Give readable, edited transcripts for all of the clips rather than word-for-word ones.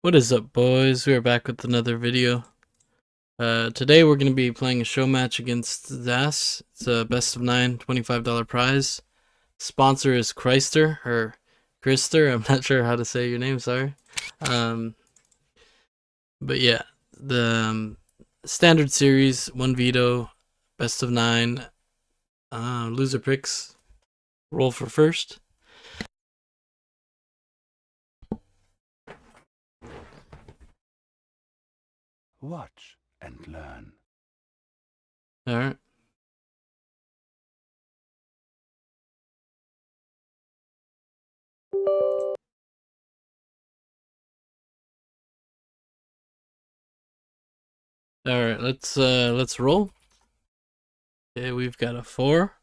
What is up, boys? We are back with another video. Today we're going to be playing a show match against Zhas. It's a best of 9, $25 prize. Sponsor is Chrysler, or Krister. I'm not sure how to say your name, sorry. But yeah, the standard series, 1 veto, best of 9, loser picks, roll for first. Watch and learn. Alright. Alright, let's roll. Okay, we've got a 4.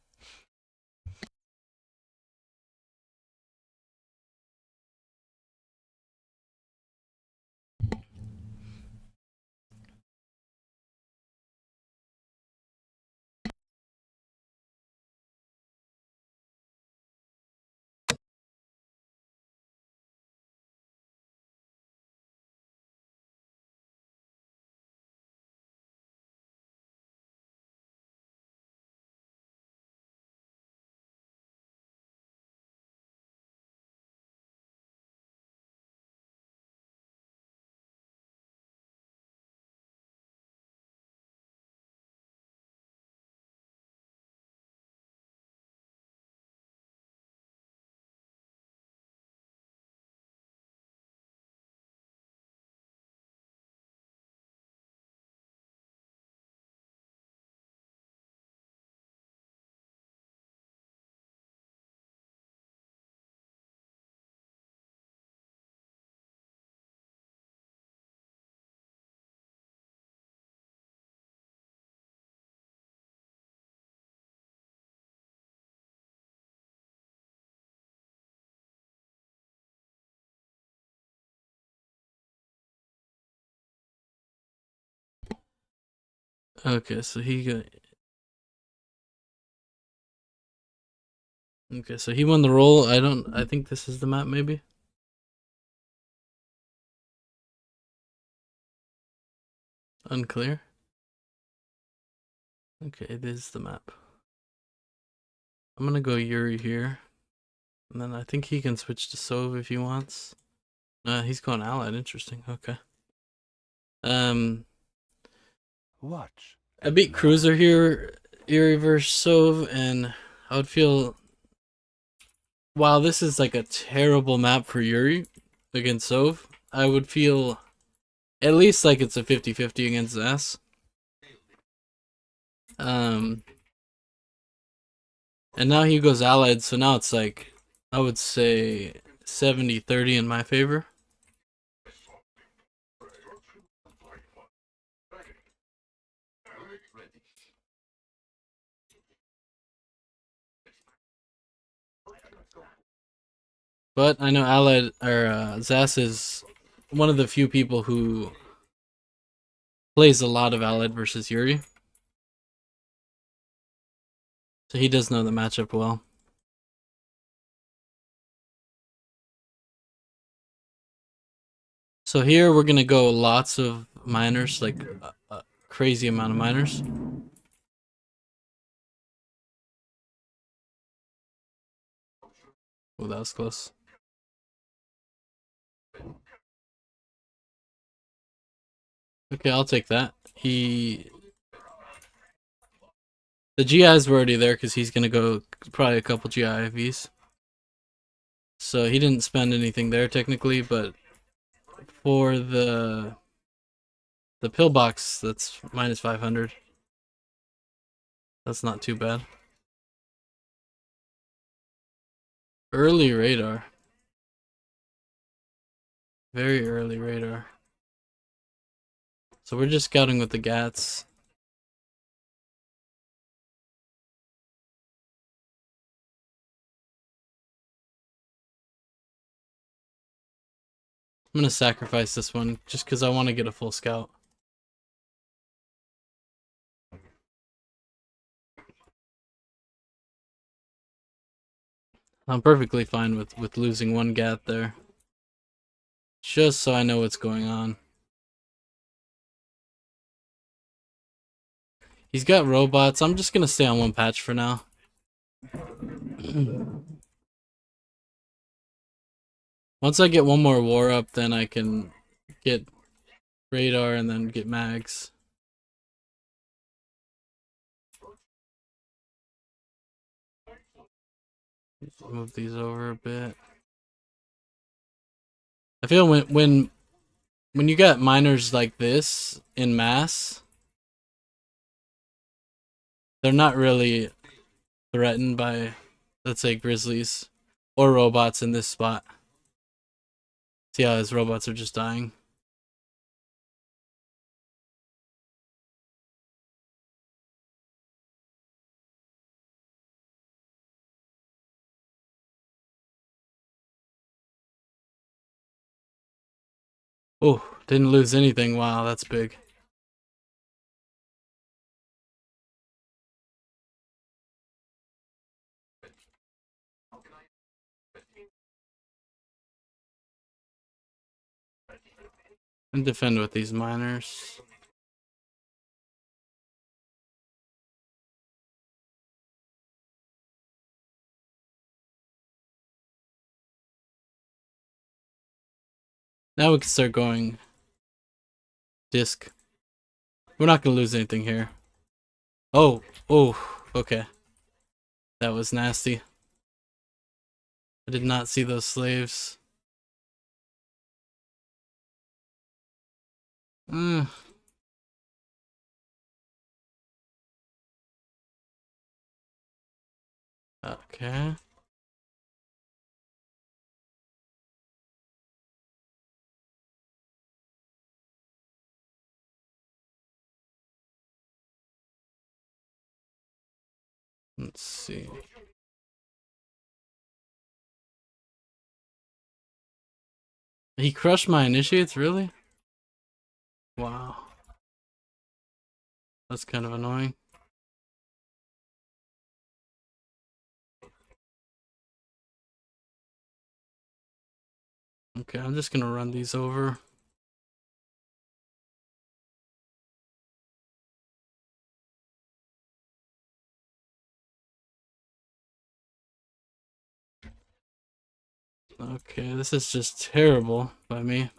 Okay, so he won the roll. I think this is the map, maybe? Unclear. Okay, it is the map. I'm gonna go Yuri here. And then I think he can switch to Sov if he wants. He's going Allied, interesting, okay. Watch. I beat Cruiser here, Yuri versus Sov, and I would feel, while this is like a terrible map for Yuri against Sov, I would feel at least like it's a 50-50 against Zhas. And now he goes Allied, so now it's like, I would say 70-30 in my favor. But I know Allied, or Zhas is one of the few people who plays a lot of Allied versus Yuri. So he does know the matchup well. So here we're gonna go lots of minors, like a crazy amount of minors. Oh, that was close. Okay, I'll take that. The GIs were already there because he's gonna go probably a couple GI IVs. So he didn't spend anything there technically, but for the pillbox, that's minus 500. That's not too bad. Early radar. Very early radar. So we're just scouting with the GATs. I'm gonna sacrifice this one just because I want to get a full scout. I'm perfectly fine with losing one GAT there. Just so I know what's going on. He's got robots. I'm just gonna stay on one patch for now. Once I get one more war up, then I can get radar and then get mags. Move these over a bit. I feel when you got miners like this in mass, they're not really threatened by, let's say, grizzlies or robots in this spot. See how his robots are just dying. Oh, didn't lose anything. Wow, that's big. And defend with these miners. Now we can start going disc. We're not gonna lose anything here. Oh, okay. That was nasty. I did not see those slaves. Mm. Okay. Let's see. He crushed my initiates, really? Wow. That's kind of annoying. Okay, I'm just gonna run these over. Okay, this is just terrible by me.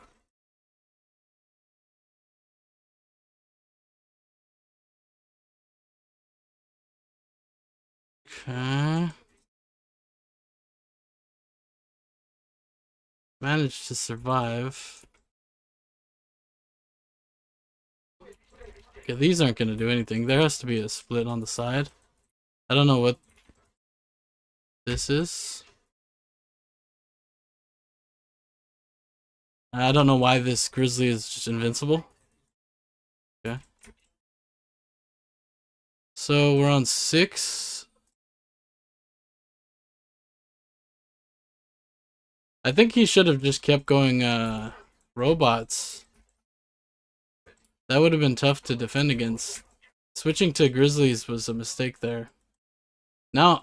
Okay. Managed to survive. Okay, these aren't gonna do anything. There has to be a split on the side. I don't know what this is. I don't know why this grizzly is just invincible. Okay. So we're on 6. I think he should have just kept going robots. That would have been tough to defend against. Switching to grizzlies was a mistake there. Now,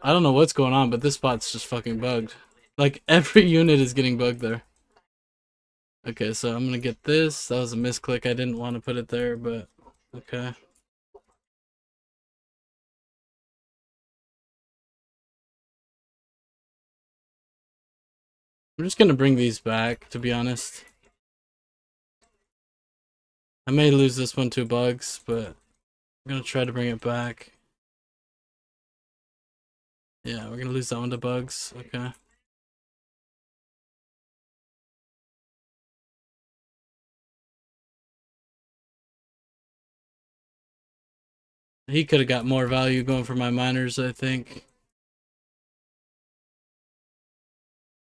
I don't know what's going on, but this spot's just fucking bugged. Like, every unit is getting bugged there. Okay, so I'm gonna get this. That was a misclick. I didn't want to put it there, but okay. I'm just gonna bring these back, to be honest. I may lose this one to bugs, but I'm gonna try to bring it back. Yeah, we're gonna lose that one to bugs. Okay. He could have got more value going for my miners, I think.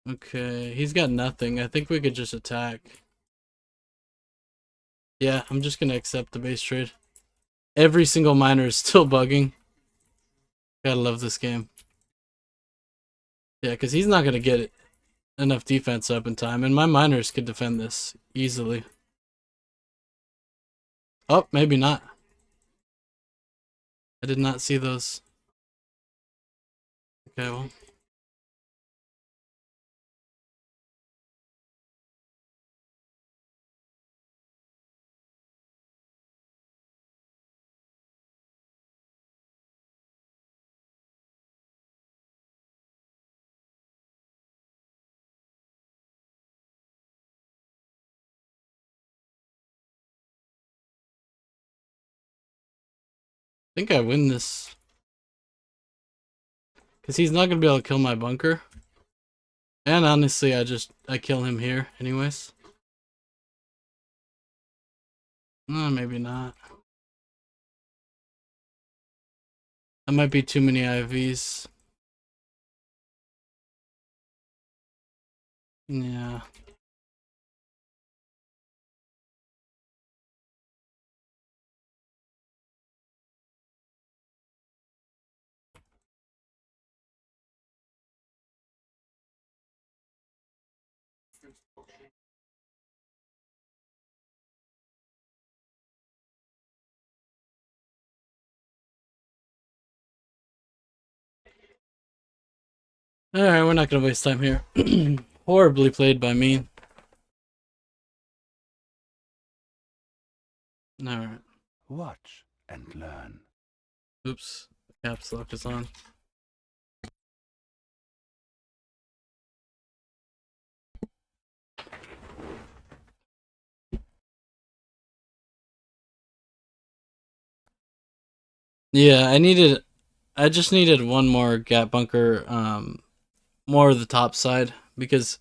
Okay, he's got nothing. I think we could just attack. Yeah, I'm just gonna accept the base trade. Every single miner is still bugging. Gotta love this game. Yeah, because he's not gonna get enough defense up in time, and my miners could defend this easily. Oh, maybe not. I did not see those. Okay, well. think I win this. Because he's not going to be able to kill my bunker. And honestly, I kill him here anyways. Maybe not. That might be too many IVs. Yeah. Alright, we're not going to waste time here. Horribly played by me. Alright. Watch and learn. Oops. Caps lock is on. Yeah, I just needed one more gap bunker, more of the top side, because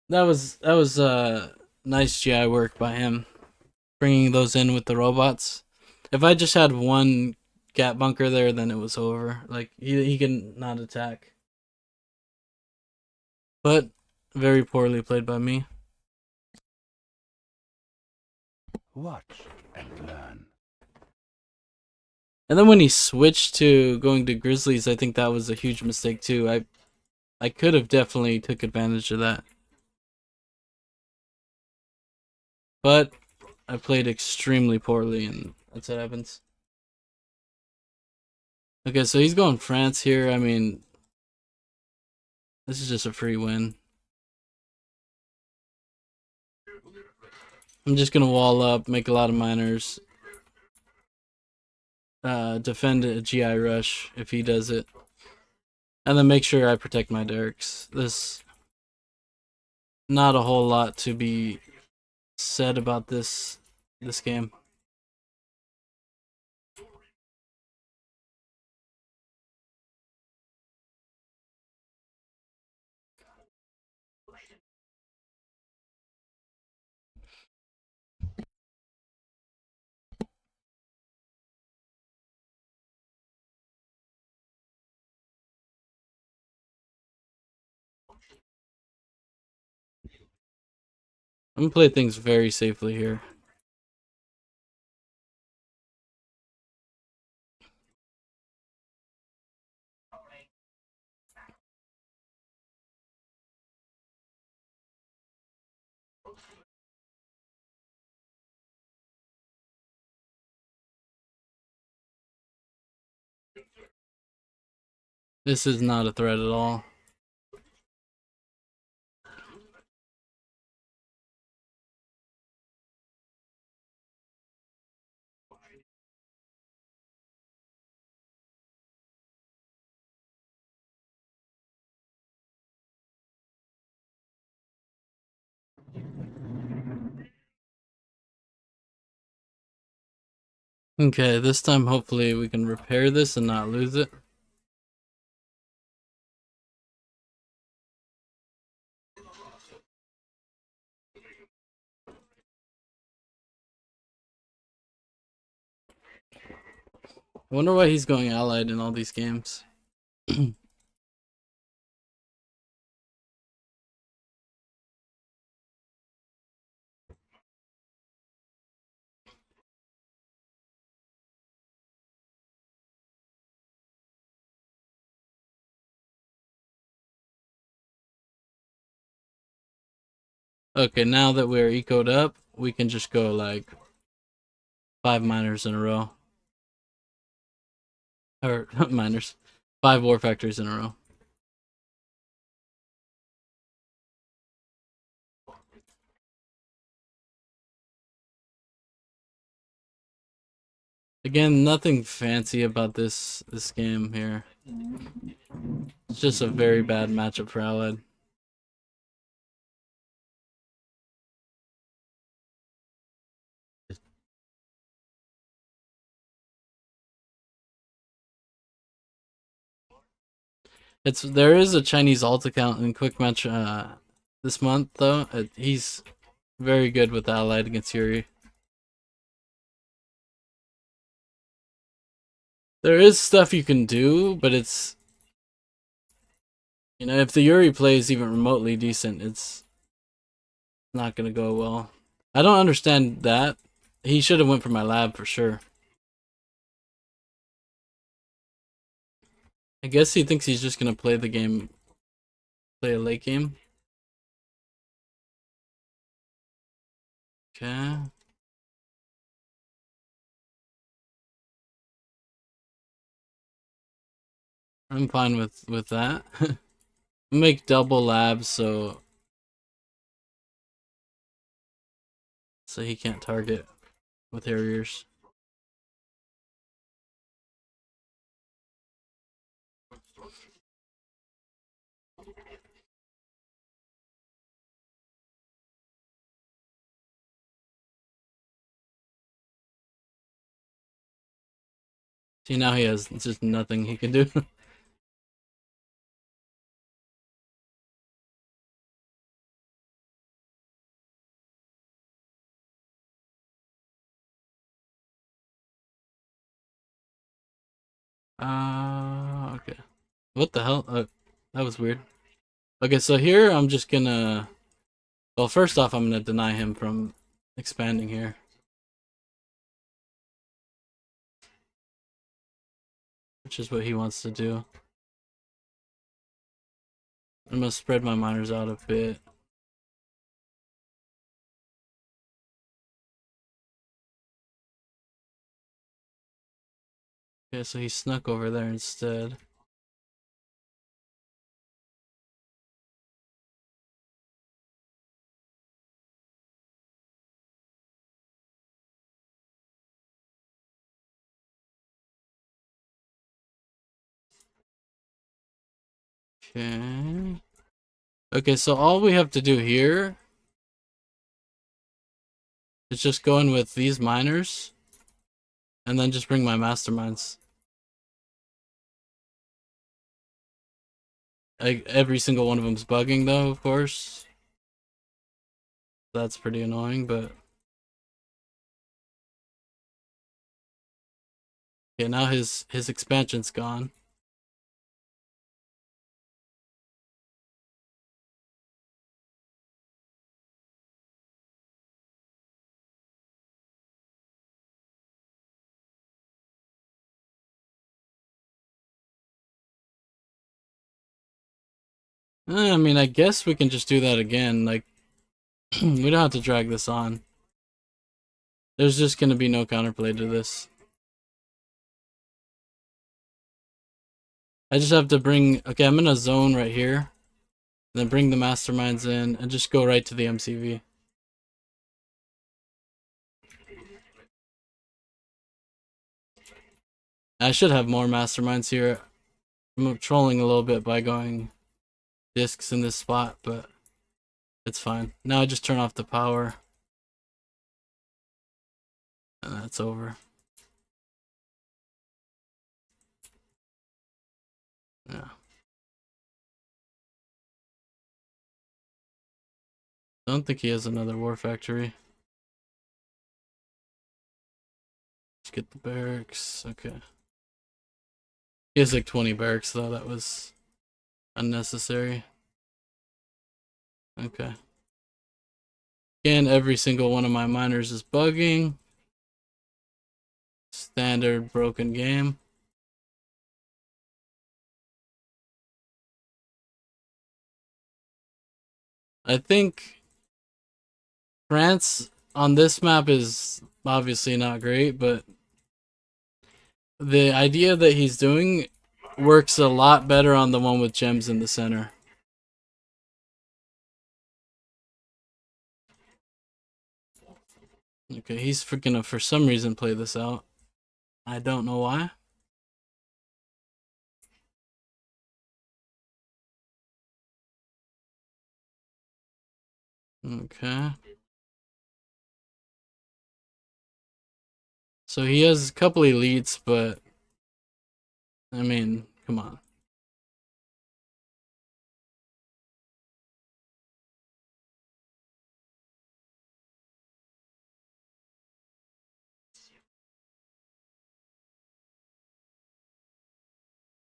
that was nice GI work by him, bringing those in with the robots. If I just had one gap bunker there, then it was over. Like he can not attack. But very poorly played by me. Watch and learn. And then when he switched to going to Grizzlies, I think that was a huge mistake too. I could have definitely took advantage of that. But I played extremely poorly, and that's what happens. Okay, so he's going France here. I mean, this is just a free win. I'm just gonna wall up, make a lot of miners, defend a GI rush if he does it, and then make sure I protect my Derricks. There's not a whole lot to be said about this game. I'm gonna play things very safely here. This is not a threat at all. Okay, this time hopefully we can repair this and not lose it. I wonder why he's going allied in all these games. Okay, now that we're ecoed up, we can just go like 5 miners in a row. Or miners. 5 war factories in a row. Again, nothing fancy about this game here. It's just a very bad matchup for Allied. There is a Chinese alt account in Quick Match this month though. He's very good with allied against Yuri. There is stuff you can do, but it's, you know, if the Yuri plays even remotely decent, it's not gonna go well. I don't understand that. He should have went for my lab for sure. I guess he thinks he's just gonna play the game, play a late game. Okay. I'm fine with that. Make double labs so he can't target with Harriers. See, now he has just nothing he can do. Okay. What the hell? That was weird. Okay, so here I'm just gonna... Well, first off, I'm gonna deny him from expanding here. Which is what he wants to do. I'm gonna spread my miners out a bit. Okay, so he snuck over there instead. Okay. Okay, so all we have to do here is just go in with these miners and then just bring my masterminds. Every single one of them's bugging though, of course. That's pretty annoying, but... Okay, now his expansion's gone. I mean, I guess we can just do that again. Like, we don't have to drag this on. There's just gonna be no counterplay to this. I just have to bring... Okay, I'm in a zone right here. Then bring the masterminds in and just go right to the MCV. I should have more masterminds here. I'm trolling a little bit by going discs in this spot, but it's fine. Now I just turn off the power. And that's over. Yeah. I don't think he has another war factory. Let's get the barracks. Okay. He has like 20 barracks though. That was unnecessary. Okay. Again, every single one of my miners is bugging. Standard broken game. I think France on this map is obviously not great, but the idea that he's doing works a lot better on the one with gems in the center. Okay, he's gonna for some reason play this out. I don't know why. Okay. So he has a couple elites, but I mean, come on.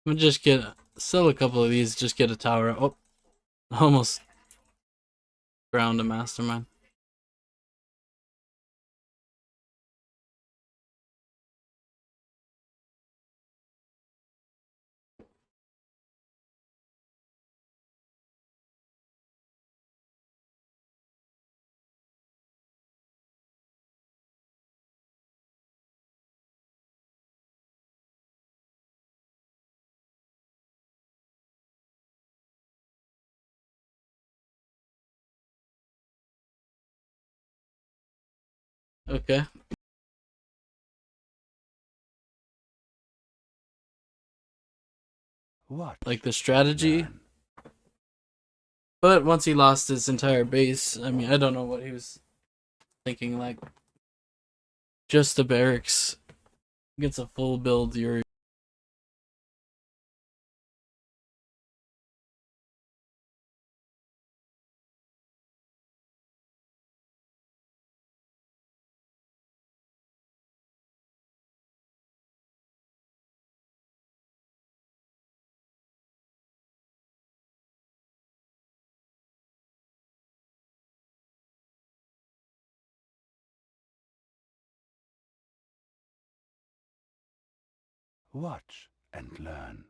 I'm gonna just sell a couple of these, just get a tower. Oh, almost ground a mastermind. Okay. Watch Like the and strategy. learn. But once he lost his entire base, I mean, I don't know what he was thinking. Like, just the barracks gets a full build. You're Watch and learn.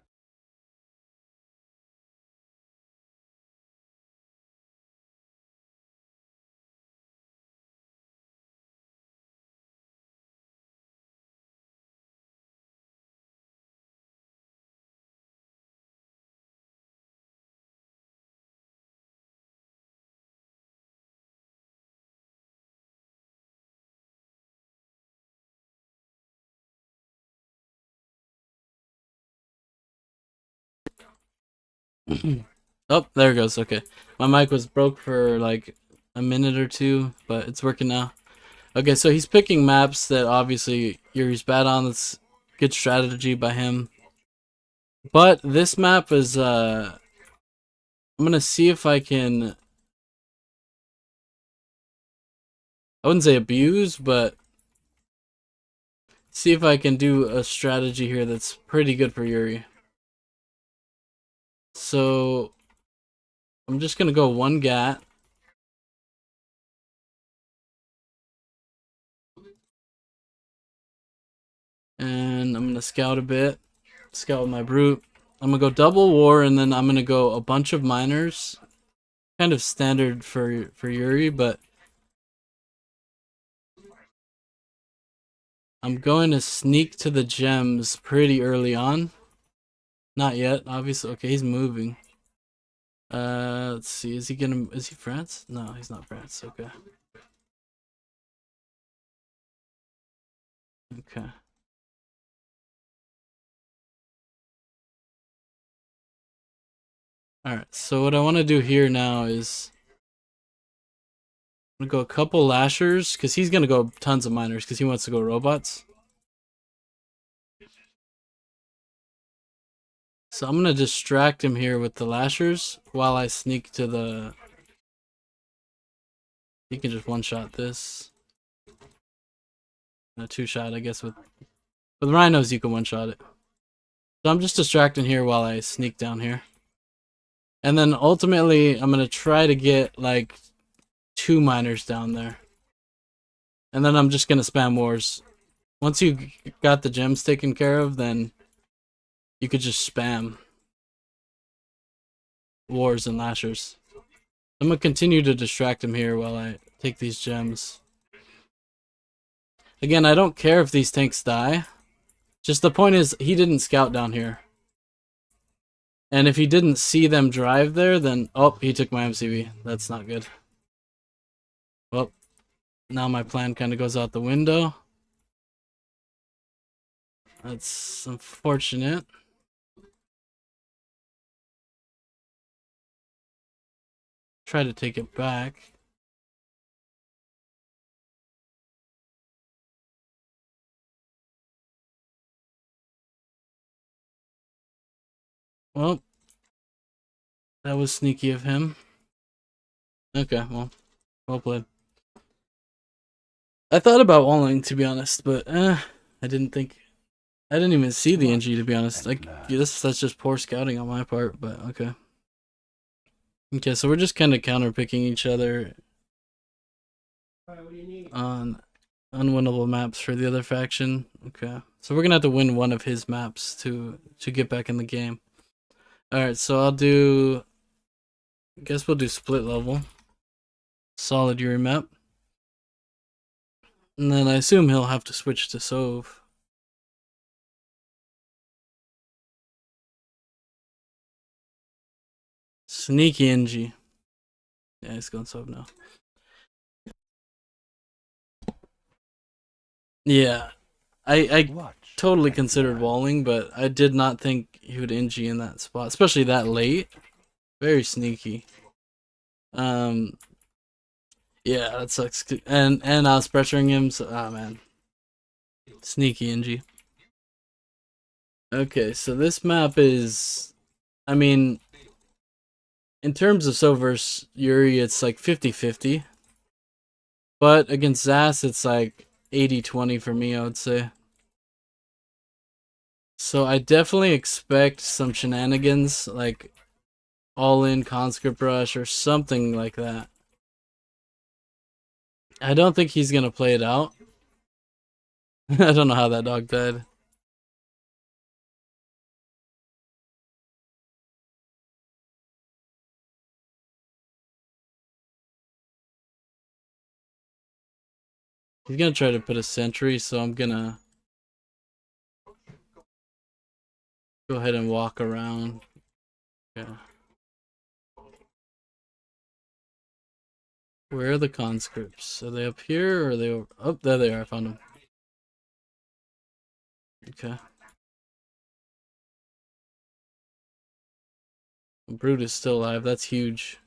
oh, there it goes. Okay, my mic was broke for like a minute or two, but it's working now. Okay, so he's picking maps that obviously Yuri's bad on. That's good strategy by him. But this map is I'm gonna see if I can, I wouldn't say abuse, but see if I can do a strategy here that's pretty good for Yuri. So I'm just gonna go one gat. And I'm gonna scout a bit. Scout with my brute. I'm gonna go double war, and then I'm gonna go a bunch of miners. Kind of standard for Yuri, but I'm going to sneak to the gems pretty early on. Not yet, obviously. Okay, he's moving. Let's see. Is he France? No, he's not France. Okay. Okay. Alright, so what I want to do here now is I'm gonna go a couple lashers, because he's gonna go tons of miners, because he wants to go robots. So I'm gonna distract him here with the lashers while I sneak to the. He can just one-shot this. A two-shot, I guess. With rhinos, you can one-shot it. So I'm just distracting here while I sneak down here. And then ultimately, I'm gonna try to get like 2 miners down there. And then I'm just gonna spam wars. Once you got the gems taken care of, then you could just spam wars and lashers. I'm gonna continue to distract him here while I take these gems. Again, I don't care if these tanks die. Just the point is, he didn't scout down here. And if he didn't see them drive there, then... Oh, he took my MCV. That's not good. Well, now my plan kind of goes out the window. That's unfortunate. Try to take it back. Well, that was sneaky of him. Okay, well played. I thought about walling, to be honest, but I didn't think I didn't even see the NG, to be honest. And Like, learn. that's just poor scouting on my part, but okay. Okay, so we're just kind of counterpicking each other on unwinnable maps for the other faction. Okay, so we're gonna have to win one of his maps to get back in the game. All right, so I'll do. I guess we'll do split level, solid Yuri map, and then I assume he'll have to switch to Sov. Sneaky NG. Yeah, he's going Sov now. Yeah, I Watch totally and considered learn. walling, but I did not think he would NG in that spot, especially that late. Very sneaky. Um, yeah, that sucks. And I was pressuring him, so oh man, sneaky NG. Okay, so this map is, I mean, in terms of So versus Yuri, it's like 50-50. But against Zhas, it's like 80-20 for me, I would say. So I definitely expect some shenanigans, like all-in conscript rush or something like that. I don't think he's gonna play it out. I don't know how that dog died. He's gonna try to put a sentry, so I'm gonna go ahead and walk around. Yeah. Where are the conscripts? Are they up here or are they over? Oh, there they are. I found them. Okay. Brute is still alive. That's huge.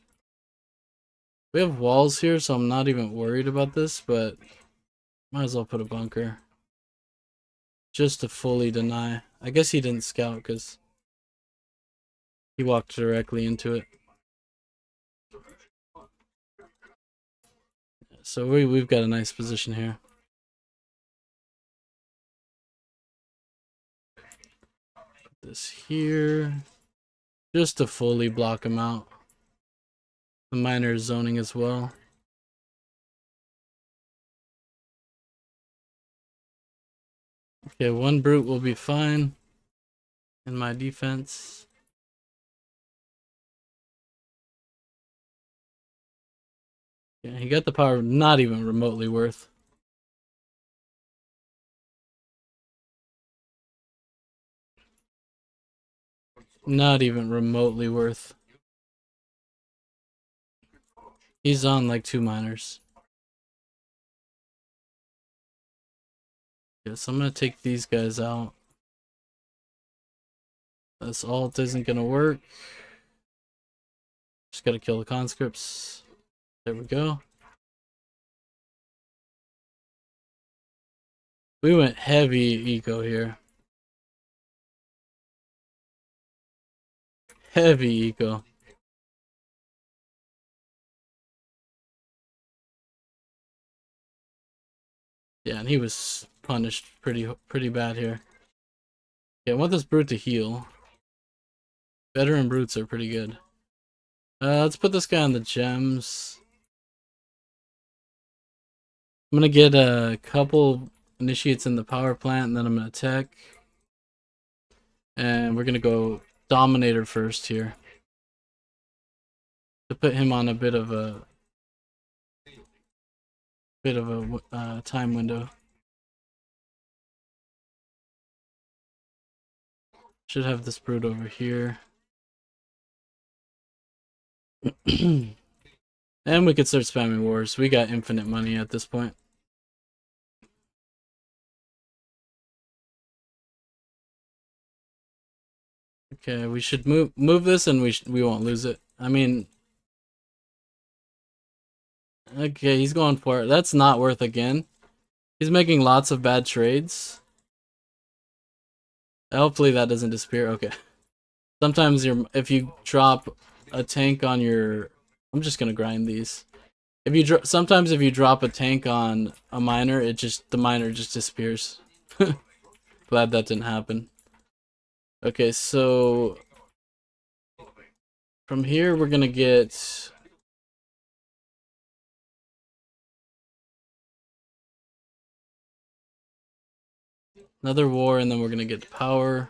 We have walls here, so I'm not even worried about this, but might as well put a bunker. Just to fully deny. I guess he didn't scout because he walked directly into it. So we've got a nice position here. Put this here. Just to fully block him out. The miner is zoning as well. Okay, one brute will be fine in my defense. Yeah, he got the power not even remotely worth. Not even remotely worth. He's on like 2 miners. Yes, I'm gonna take these guys out. This alt isn't gonna work. Just gotta kill the conscripts. There we go. We went heavy eco here. Heavy eco. Yeah, and he was punished pretty bad here. Yeah, I want this brute to heal. Veteran brutes are pretty good. Let's put this guy on the gems. I'm gonna get a couple initiates in the power plant, and then I'm gonna attack. And we're gonna go Dominator first here. To put him on a bit of a time window. Should have this brute over here. And we could start spamming wars. We got infinite money at this point. Okay, we should move this, and we won't lose it. I mean, okay, he's going for it. That's not worth again. He's making lots of bad trades. Hopefully that doesn't disappear. Okay. Sometimes if you drop a tank on your, I'm just gonna grind these. Sometimes if you drop a tank on a miner, the miner just disappears. Glad that didn't happen. Okay, so from here we're gonna get another war, and then we're gonna get power.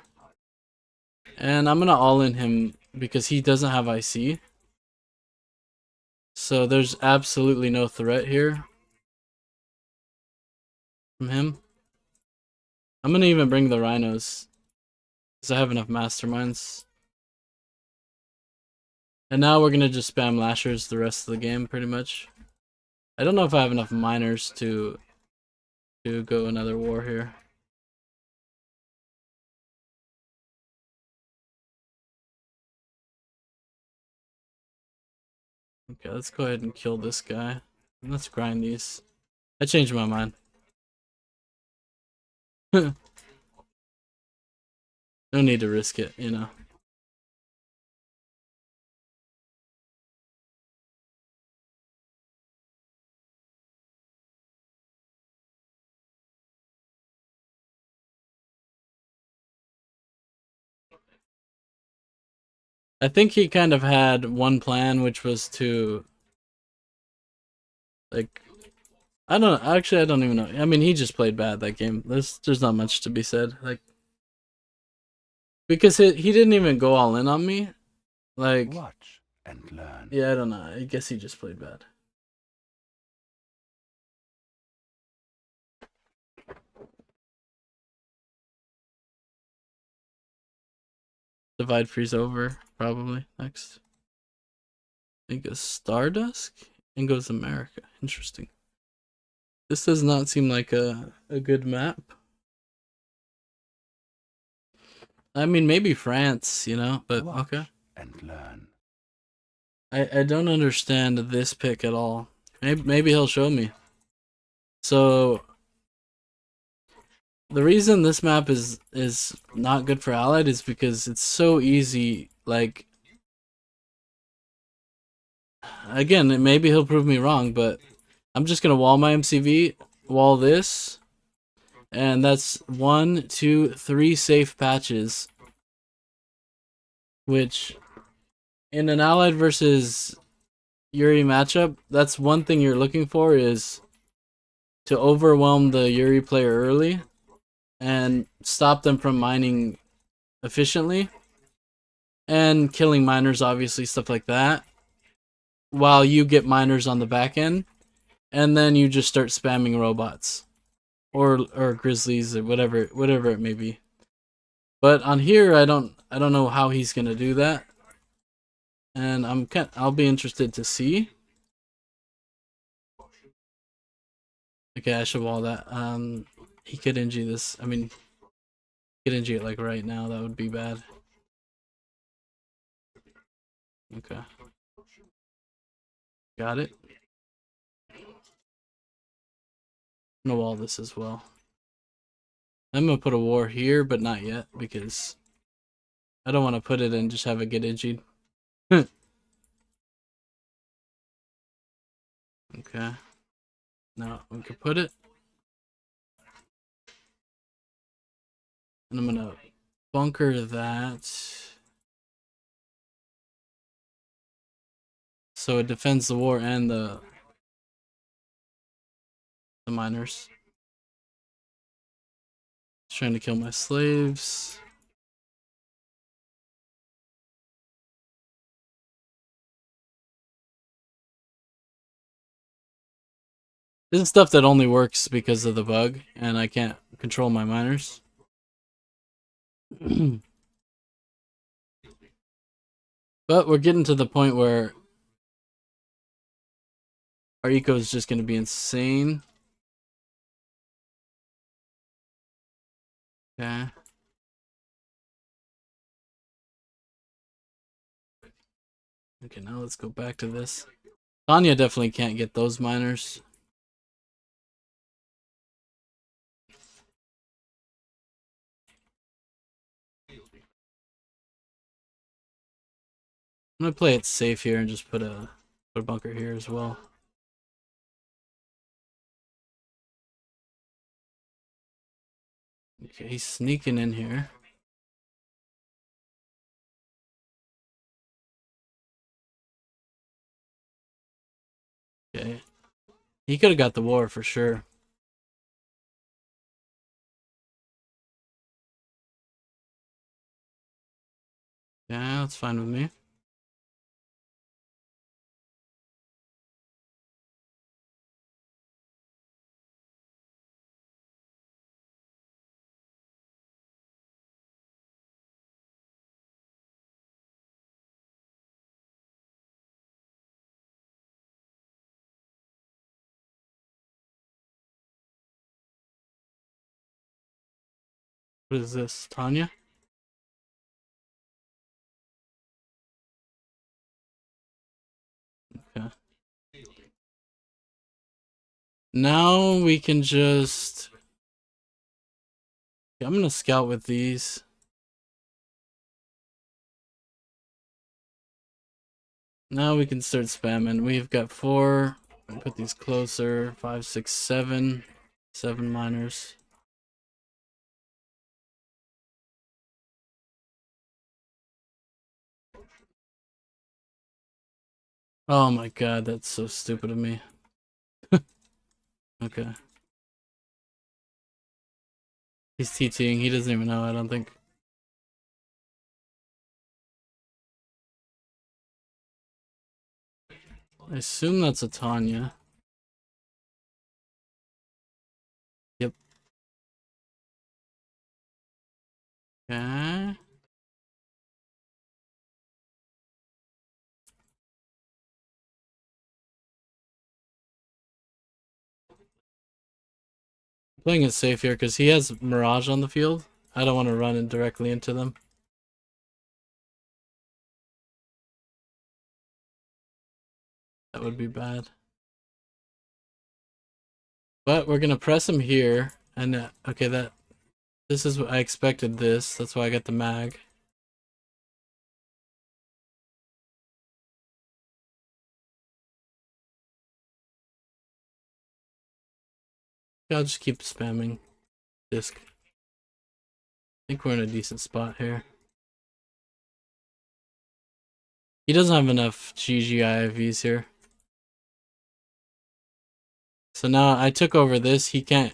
And I'm gonna all in him because he doesn't have IC. So there's absolutely no threat here from him. I'm gonna even bring the rhinos because I have enough masterminds. And now we're gonna just spam lashers the rest of the game pretty much. I don't know if I have enough miners to go another war here. Okay, let's go ahead and kill this guy. And let's grind these. I changed my mind. No need to risk it, you know. I think he kind of had one plan, which was to, like, I don't know. Actually, I don't even know. I mean, he just played bad that game. There's not much to be said. Like, because he didn't even go all in on me. Like, Watch and learn. yeah, I don't know. I guess he just played bad. Divide freeze over probably next. I think goes Stardust and goes America. Interesting. This does not seem like a good map. I mean, maybe France, you know, but Watch okay. and learn. I don't understand this pick at all. Maybe he'll show me. So the reason this map is not good for Allied is because it's so easy. Like, again, maybe he'll prove me wrong, but I'm just gonna wall my MCV, wall this, and that's 1, 2, 3 safe patches. Which, in an Allied versus Yuri matchup, that's one thing you're looking for, is to overwhelm the Yuri player early and stop them from mining efficiently and killing miners, obviously, stuff like that, while you get miners on the back end, and then you just start spamming robots or grizzlies or whatever it may be. But on here, I don't know how he's gonna do that, and I'll be interested to see. Okay, I should wall that. He could NG this. I mean, he could NG it like right now. That would be bad. Okay. Got it. I'm gonna wall this as well. I'm gonna put a war here, but not yet, because I don't want to put it and just have it get NG'd. Okay. Now we can put it. And I'm gonna bunker that. So it defends the war and the miners. Just trying to kill my slaves. This is stuff that only works because of the bug, and I can't control my miners. But we're getting to the point where our eco is just going to be insane. Okay. Okay, now let's go back to this. Tanya definitely can't get those miners. I'm gonna play it safe here and just put a bunker here as well. Okay, he's sneaking in here. Okay. He could have got the war for sure. Yeah, that's fine with me. What is this, Tanya? Okay. Now we can just... I'm gonna scout with these. Now we can start spamming. We've got 4. Put these closer. 5, 6, 7. 7 miners. Oh my god, that's so stupid of me. Okay. He's TTing. He doesn't even know, I don't think. I assume that's a Tanya. Yep. Okay. Playing it safe here because he has Mirage on the field. I don't want to run in directly into them. That would be bad. But we're gonna press him here, and okay, this is what I expected. That's why I got the mag. I'll just keep spamming disc. I think we're in a decent spot here. He doesn't have enough GGIVs here. So now I took over this. He can't.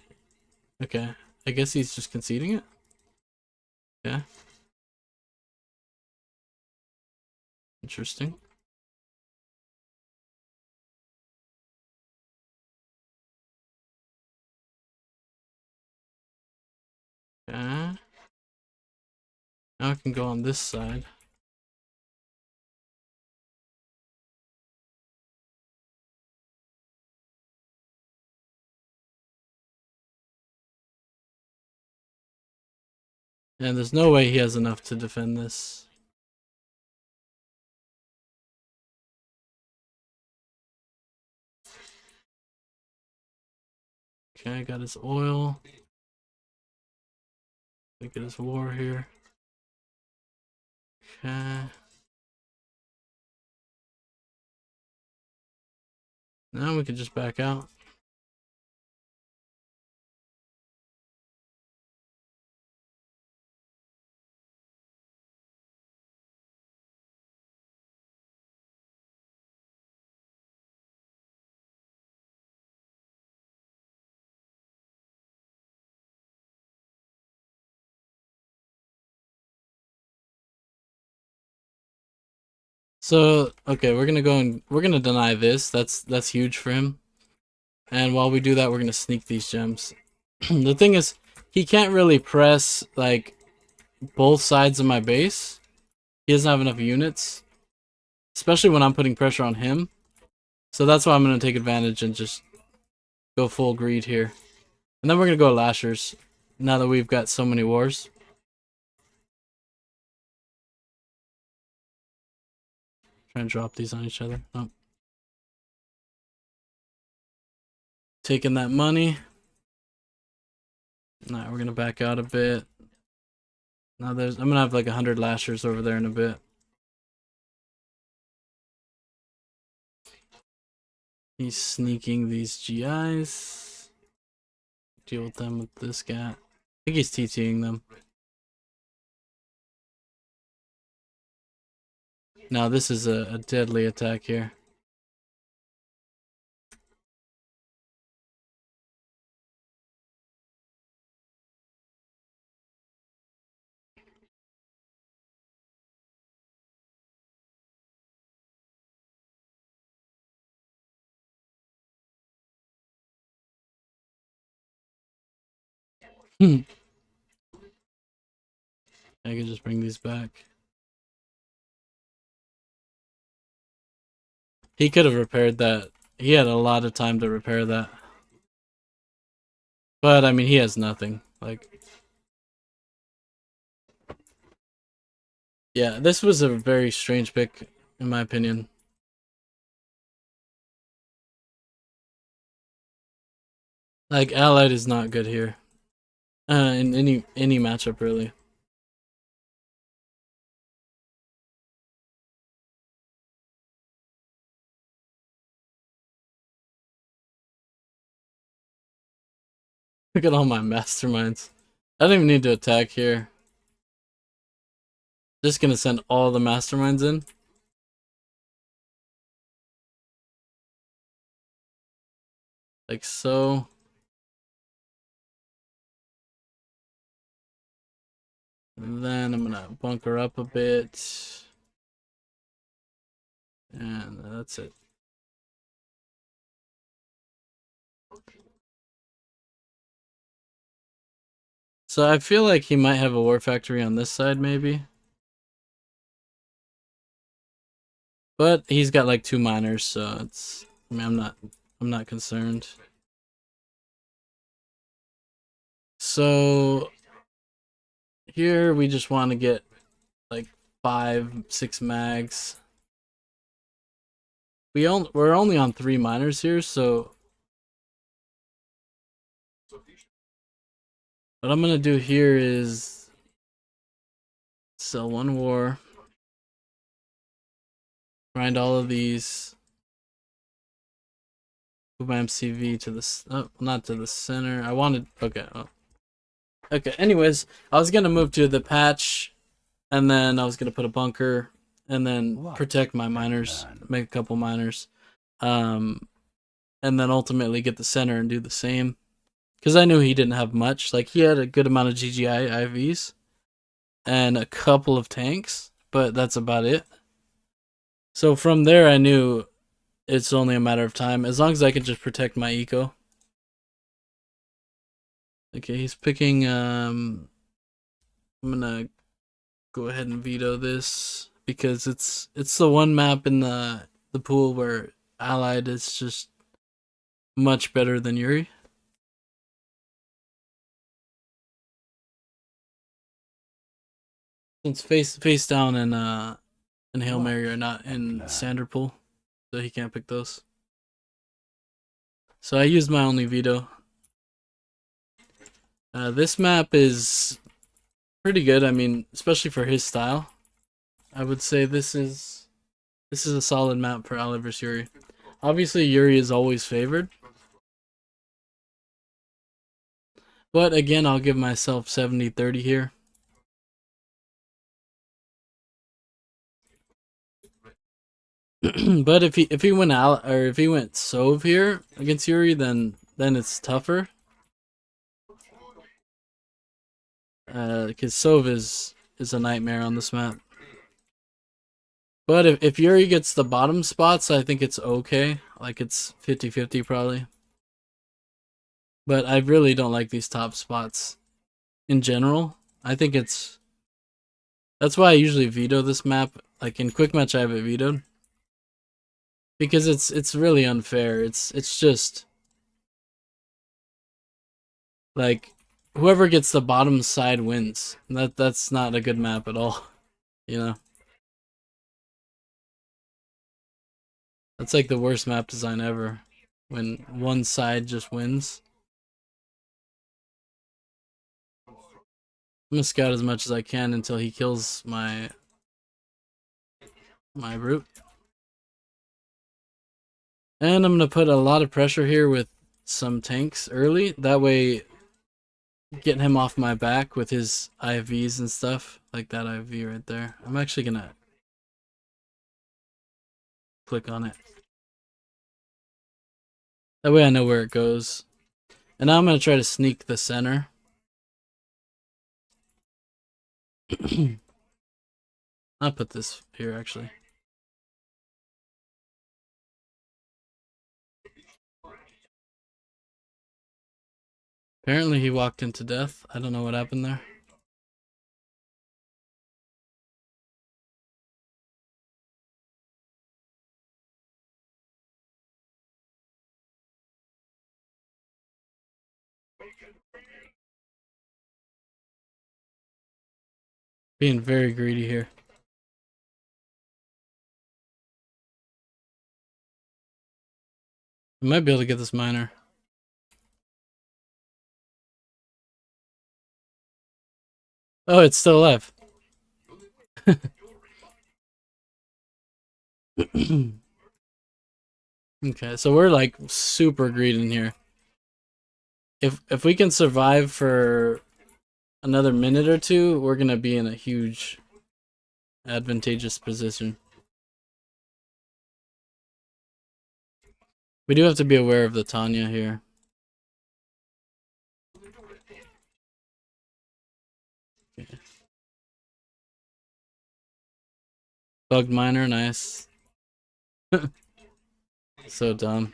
Okay, I guess he's just conceding it. Yeah. Interesting. Okay. Now I can go on this side. And there's no way he has enough to defend this. Okay, got his oil. Look at his war here. Okay. Now we can just back out. So, okay, we're gonna deny this. That's huge for him. And while we do that, we're gonna sneak these gems. The thing is, he can't really press like both sides of my base. He doesn't have enough units, especially when I'm putting pressure on him. So that's why I'm gonna take advantage and just go full greed here. And then we're gonna go lashers. Now that we've got so many wars. Try and drop these on each other. Oh. Taking that money. Alright, we're gonna back out a bit. Now I'm gonna have like 100 lashers over there in a bit. He's sneaking these GIs. Deal with them with this guy. think he's TTing them. Now this is a deadly attack here. I can just bring these back. He could have repaired that. He had a lot of time to repair that. But, I mean, he has nothing. Like, yeah, this was a very strange pick, in my opinion. Like, Allied is not good here. In any matchup, really. Look at all my masterminds. I don't even need to attack here. Just gonna send all the masterminds in. Like so. And then I'm gonna bunker up a bit. And that's it. So I feel like he might have a war factory on this side, maybe. But he's got like 2 miners, so it's. I mean, I'm not concerned. So here we just want to get like 5-6 mags. We're only on 3 miners here, so what I'm gonna do here is sell 1 war, grind all of these, move my MCV to the not to the center. I wanted okay. Oh. Okay. Anyways, I was gonna move to the patch, and then I was gonna put a bunker, and then protect my miners, make a couple miners, and then ultimately get the center and do the same. Because I knew he didn't have much. Like, he had a good amount of GGI IVs and a couple of tanks, but that's about it. So from there, I knew it's only a matter of time, as long as I can just protect my eco. Okay, he's picking. I'm gonna go ahead and veto this because it's the one map in the pool where Allied is just much better than Yuri. Since face down and Hail Mary are not in Sanderpool, so he can't pick those. So I used my only veto. This map is pretty good. I mean, especially for his style, I would say this is a solid map for Ali vs Yuri. Obviously, Yuri is always favored, but again, I'll give myself 70-30 here. But if he went out or if he went Sov here against Yuri, then it's tougher. Because Sov is a nightmare on this map. But if Yuri gets the bottom spots, I think it's okay. Like, it's 50-50 probably. But I really don't like these top spots in general. I think it's. That's why I usually veto this map. Like, in quick match, I have it vetoed. Because it's really unfair. It's just. Like, whoever gets the bottom side wins. That's not a good map at all. You know? That's like the worst map design ever. When one side just wins. I'm gonna scout as much as I can until he kills my brute. And I'm gonna put a lot of pressure here with some tanks early. That way getting him off my back with his IVs and stuff. Like that IV right there. I'm actually gonna click on it. That way I know where it goes. And now I'm gonna try to sneak the center. I'll put this here actually. Apparently he walked into death. I don't know what happened there. Being very greedy here. I might be able to get this miner. Oh, it's still alive. Okay, so we're like super greedy in here. If we can survive for another minute or two, we're gonna be in a huge advantageous position. We do have to be aware of the Tanya here. Okay. Bugged miner, nice. So dumb.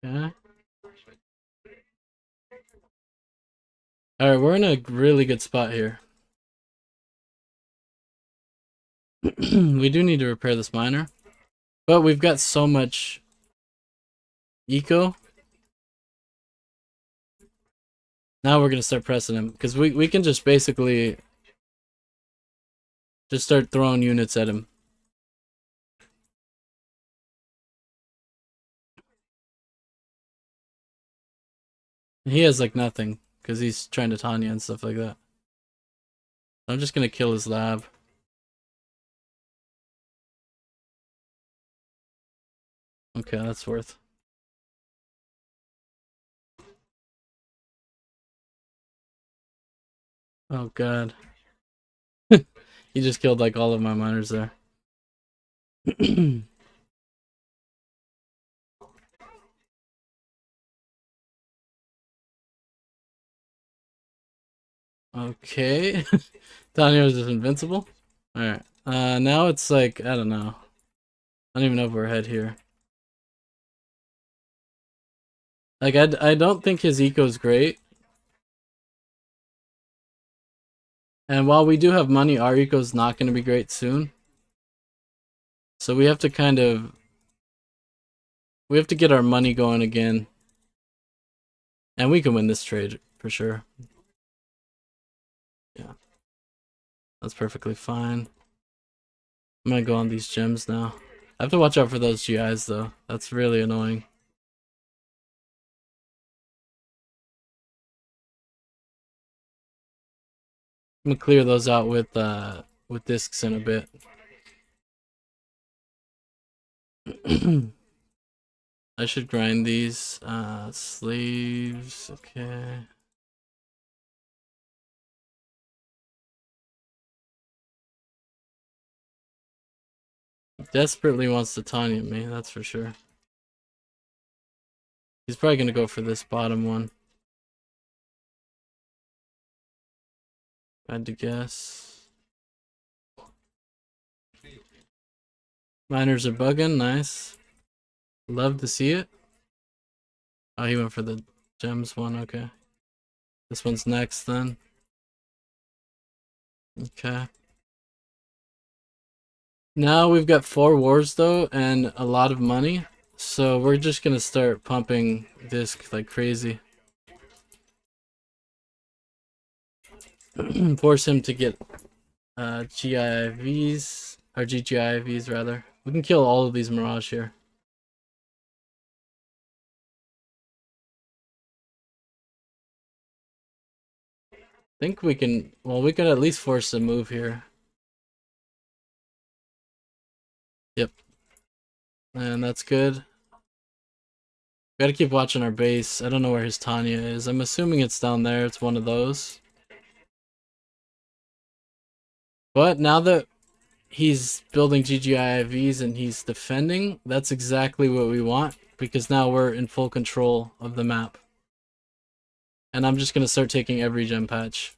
Okay. Alright, we're in a really good spot here. We do need to repair this miner. But we've got so much eco. Now we're gonna start pressing him. Because we can just basically just start throwing units at him. He has like nothing. Because he's trying to Tanya and stuff like that. I'm just gonna kill his lab. Okay, that's worth. Oh god. He just killed like all of my miners there. Okay. Tanya was just invincible. Alright. Now it's like, I don't know. I don't even know if we're ahead here. Like, I don't think his eco is great. And while we do have money, our eco is not going to be great soon. So we have to kind of... We have to get our money going again. And we can win this trade, for sure. Yeah. That's perfectly fine. I'm gonna go on these gems now. I have to watch out for those GIs, though. That's really annoying. I'm gonna clear those out with discs in a bit. I should grind these sleeves. Okay. Desperately wants to Tanya me, that's for sure. He's probably gonna go for this bottom one. I had to guess. Miners are bugging, nice. Love to see it. Oh, he went for the gems one, okay. This one's next then. Okay. Now we've got 4 wars though, and a lot of money. So we're just gonna start pumping disc like crazy. Force him to get GIVs, or GGIVs rather. We can kill all of these Mirage here. Think we can, well, we could at least force a move here. Yep. And that's good. Gotta keep watching our base. I don't know where his Tanya is. I'm assuming it's down there. It's one of those. But now that he's building GGIVs and he's defending, that's exactly what we want. Because now we're in full control of the map. And I'm just gonna start taking every gem patch.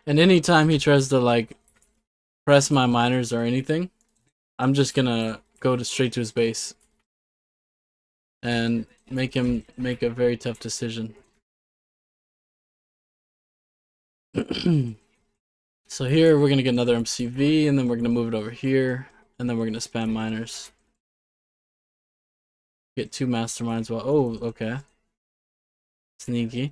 And anytime he tries to like press my miners or anything, I'm just gonna go straight to his base and make him make a very tough decision. So here we're gonna get another MCV, and then we're gonna move it over here, and then we're gonna spam miners. Get 2 masterminds. Well, oh, okay. Sneaky.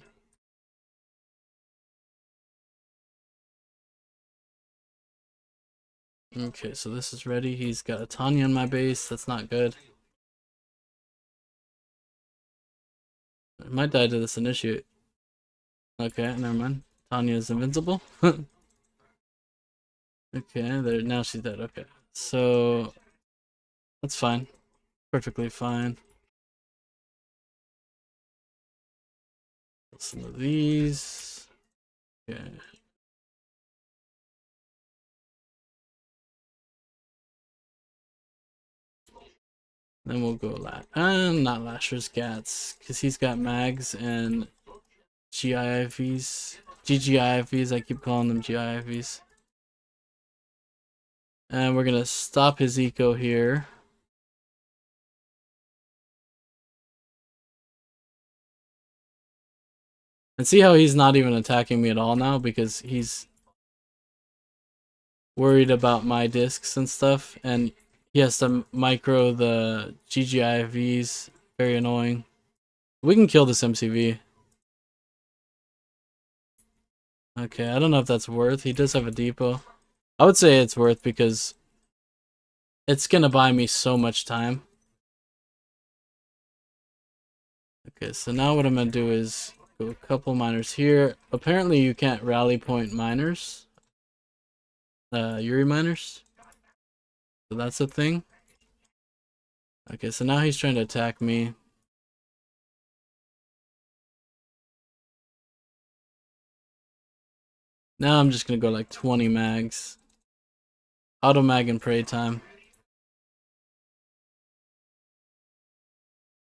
Okay, so this is ready. He's got a Tanya on my base. That's not good. I might die to this initiate. Okay, never mind. Tanya is invincible. Okay, there. Now she's dead. Okay, so that's fine. Perfectly fine. Some of these. Okay. Then we'll go not Lasher's Gats, because he's got mags and GIFVs. GGIFVs, I keep calling them GIFVs. And we're gonna stop his eco here. And see how he's not even attacking me at all now because he's worried about my discs and stuff, and he has to micro the GGIVs. Very annoying. We can kill this MCV. Okay, I don't know if that's worth. He does have a depot. I would say it's worth because it's gonna buy me so much time. Okay, so now what I'm gonna do is go a couple miners here. Apparently you can't rally point miners. Yuri miners. So that's a thing. Okay, so now he's trying to attack me. Now I'm just gonna go like 20 mags. Auto mag and prey time.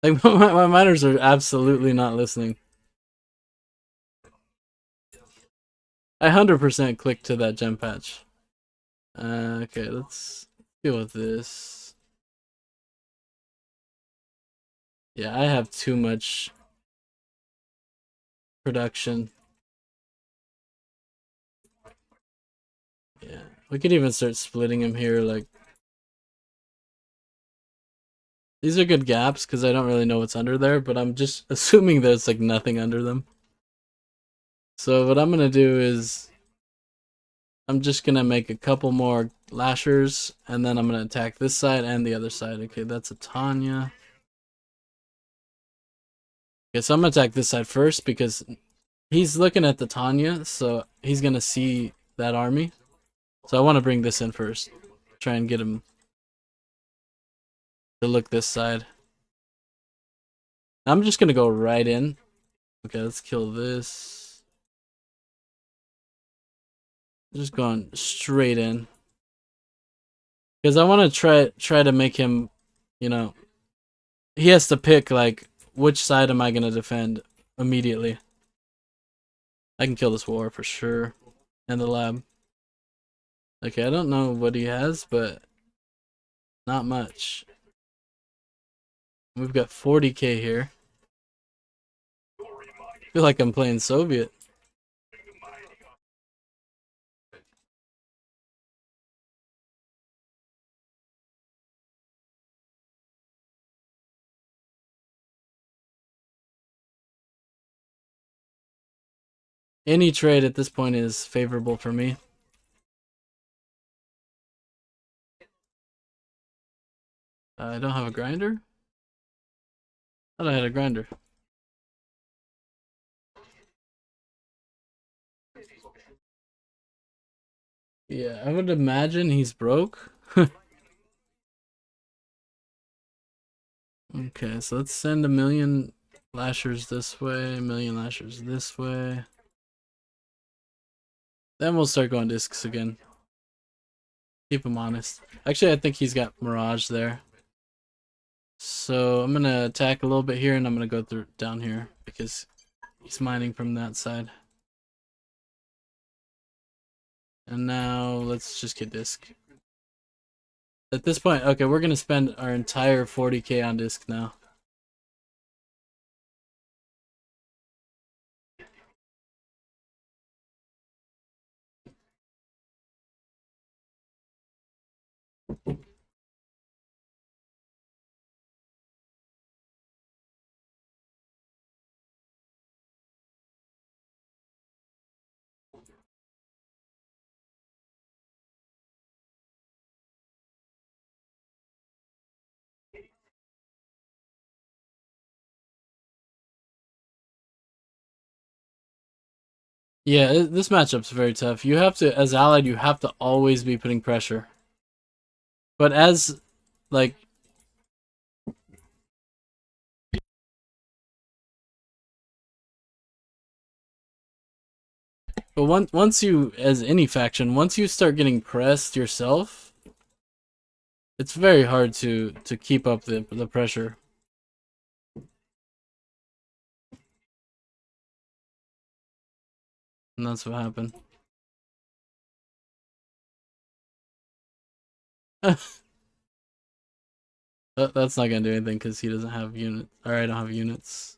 Like my miners are absolutely not listening. I 100% clicked to that gem patch. Okay, let's deal with this. Yeah, I have too much production. Yeah, we could even start splitting him here. Like, these are good gaps because I don't really know what's under there, but I'm just assuming there's like nothing under them. So what I'm gonna do is I'm just gonna make a couple more lashers, and then I'm gonna attack this side and the other side. Okay, that's a Tanya. Okay, so I'm gonna attack this side first because he's looking at the Tanya, so he's gonna see that army. So I want to bring this in first. Try and get him to look this side. I'm just gonna go right in. Okay, let's kill this. Just going straight in. Because I want to try to make him, you know, he has to pick like which side am I gonna defend immediately. I can kill this war for sure. And the lab. Okay, I don't know what he has, but not much. We've got 40k here. I feel like I'm playing Soviet. Any trade at this point is favorable for me. I don't have a grinder? I thought I had a grinder. Yeah, I would imagine he's broke. Okay, so let's send a million lashers this way, a million lashers this way. Then we'll start going discs again. Keep him honest. Actually, I think he's got Mirage there. So I'm gonna attack a little bit here, and I'm gonna go through down here because he's mining from that side. And now let's just get disc. At this point, okay, we're gonna spend our entire 40k on disc now. Yeah, this matchup's very tough. You have to, as allied, you have to always be putting pressure. But as, like, but once you, as any faction, once you start getting pressed yourself, it's very hard to keep up the pressure. And that's what happened. That's not gonna do anything because he doesn't have units. Or I don't have units.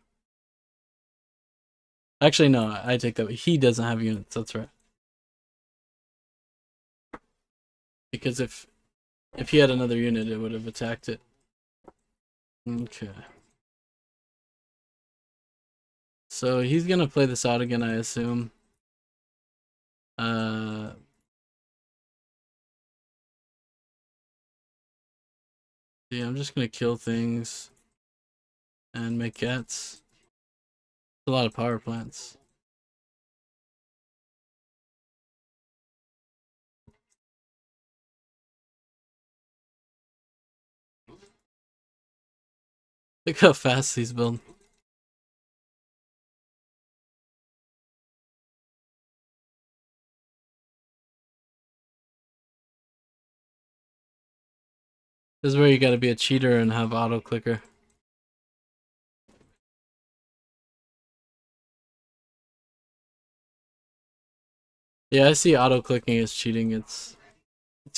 Actually, no, I take that. He doesn't have units. That's right. Because if he had another unit, it would have attacked it. Okay. So he's gonna play this out again, I assume. Yeah, I'm just gonna kill things and make cats. A lot of power plants. Look how fast he's building. This is where you gotta be a cheater and have auto clicker. Yeah, I see auto clicking as cheating. It's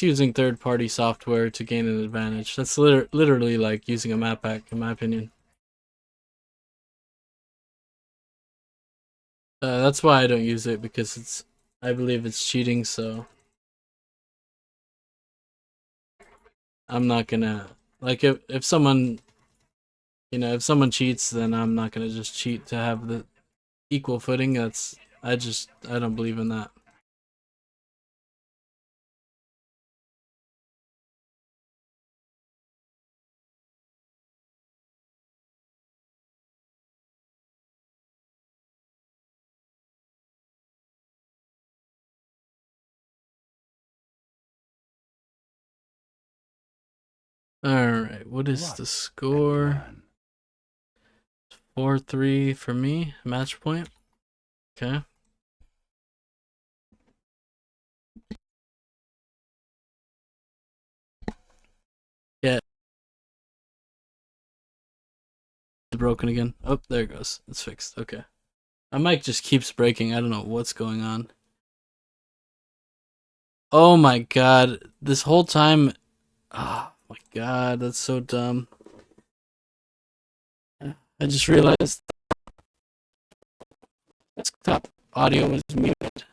using third party software to gain an advantage. That's literally like using a map pack, in my opinion. That's why I don't use it, because I believe it's cheating, so I'm not gonna, like, if someone, if someone cheats, then I'm not gonna just cheat to have the equal footing. I don't believe in that. Alright, what is the score? 4-3 for me, match point. Okay. Yeah. It's broken again. Oh, there it goes. It's fixed. Okay. My mic just keeps breaking. I don't know what's going on. Oh my god. This whole time. Oh my god, that's so dumb. I just realized desktop audio was muted.